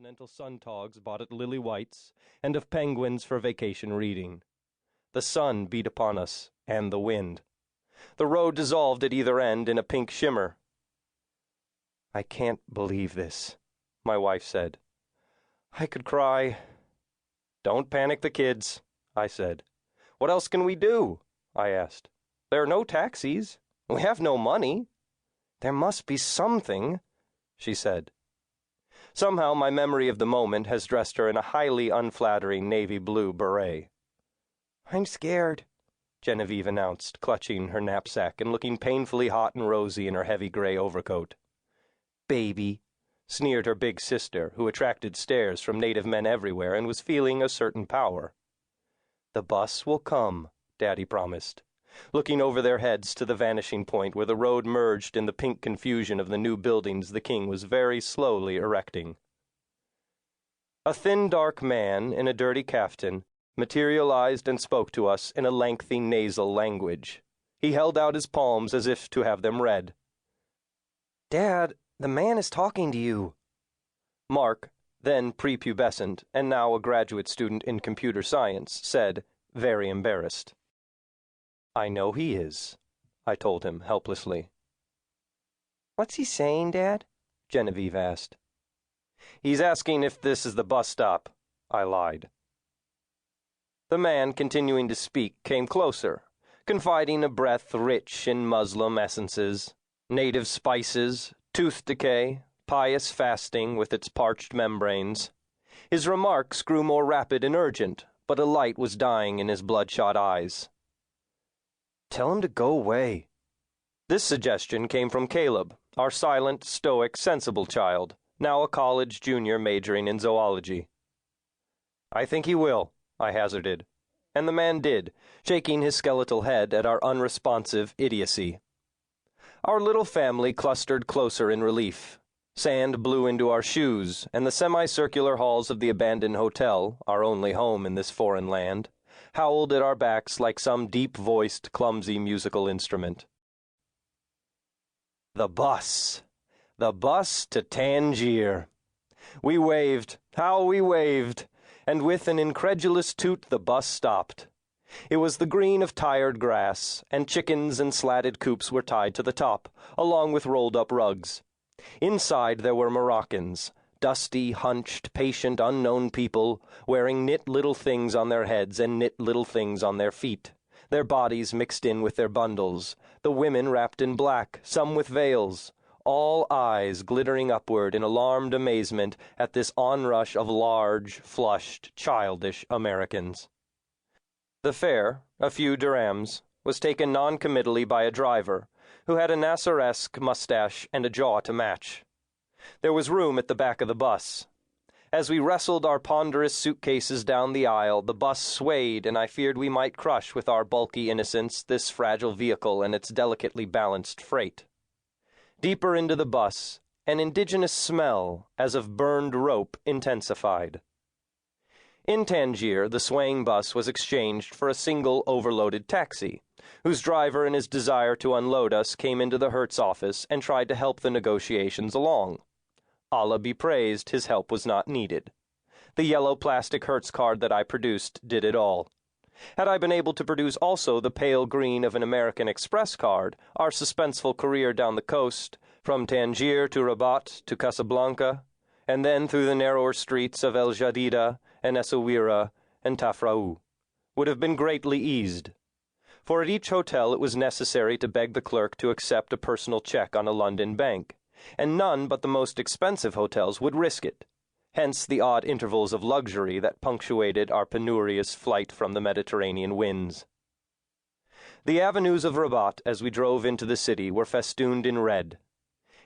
continental sun-togs bought at Lily White's, and of penguins for vacation reading. The sun beat upon us, and the wind. The road dissolved at either end in a pink shimmer. "I can't believe this," my wife said. "I could cry." "Don't panic the kids," I said. "What else can we do?" I asked. "There are no taxis. We have no money." "There must be something," she said. Somehow my memory of the moment has dressed her in a highly unflattering navy blue beret. "I'm scared," Genevieve announced, clutching her knapsack and looking painfully hot and rosy in her heavy gray overcoat. "Baby," sneered her big sister, who attracted stares from native men everywhere and was feeling a certain power. "The bus will come," Daddy promised, looking over their heads to the vanishing point where the road merged in the pink confusion of the new buildings the king was very slowly erecting. A thin, dark man in a dirty kaftan materialized and spoke to us in a lengthy nasal language. He held out his palms as if to have them read. "Dad, the man is talking to you." Mark, then prepubescent and now a graduate student in computer science, said, very embarrassed. "I know he is," I told him helplessly. "What's he saying, Dad?" Genevieve asked. "He's asking if this is the bus stop," I lied. The man, continuing to speak, came closer, confiding a breath rich in Muslim essences, native spices, tooth decay, pious fasting with its parched membranes. His remarks grew more rapid and urgent, but a light was dying in his bloodshot eyes. "Tell him to go away." This suggestion came from Caleb, our silent, stoic, sensible child, now a college junior majoring in zoology. "I think he will," I hazarded, and the man did, shaking his skeletal head at our unresponsive idiocy. Our little family clustered closer in relief. Sand blew into our shoes, and the semicircular halls of the abandoned hotel, our only home in this foreign land, howled at our backs like some deep-voiced, clumsy musical instrument. The bus! The bus to Tangier! We waved, how we waved, and with an incredulous toot the bus stopped. It was the green of tired grass, and chickens and slatted coops were tied to the top, along with rolled-up rugs. Inside there were Moroccans, dusty, hunched, patient, unknown people, wearing knit little things on their heads and knit little things on their feet, their bodies mixed in with their bundles, the women wrapped in black, some with veils, all eyes glittering upward in alarmed amazement at this onrush of large, flushed, childish Americans. The fare, a few dirhams, was taken non-committally by a driver, who had a Nasser-esque mustache and a jaw to match. There was room at the back of the bus. As we wrestled our ponderous suitcases down the aisle, the bus swayed, and I feared we might crush with our bulky innocence this fragile vehicle and its delicately balanced freight. Deeper into the bus, an indigenous smell, as of burned rope, intensified. In Tangier, the swaying bus was exchanged for a single overloaded taxi, whose driver in his desire to unload us came into the Hertz office and tried to help the negotiations along. Allah be praised, his help was not needed. The yellow plastic Hertz card that I produced did it all. Had I been able to produce also the pale green of an American Express card, our suspenseful career down the coast, from Tangier to Rabat to Casablanca, and then through the narrower streets of El Jadida and Essaouira and Tafraou, would have been greatly eased. For at each hotel it was necessary to beg the clerk to accept a personal check on a London bank, and none but the most expensive hotels would risk it. Hence the odd intervals of luxury that punctuated our penurious flight from the Mediterranean winds. The avenues of Rabat as we drove into the city were festooned in red.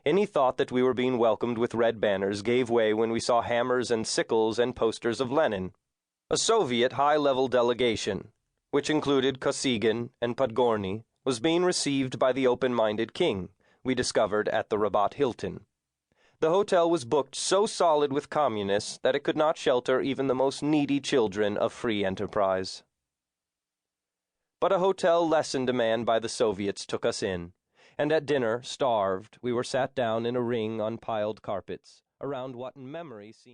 Any thought that we were being welcomed with red banners gave way when we saw hammers and sickles and posters of Lenin. A Soviet high-level delegation, which included Kosygin and Podgorny, was being received by the open-minded king, we discovered at the Rabat Hilton. The hotel was booked so solid with communists that it could not shelter even the most needy children of free enterprise. But a hotel less in demand by the Soviets took us in, and at dinner, starved, we were sat down in a ring on piled carpets, around what in memory seemed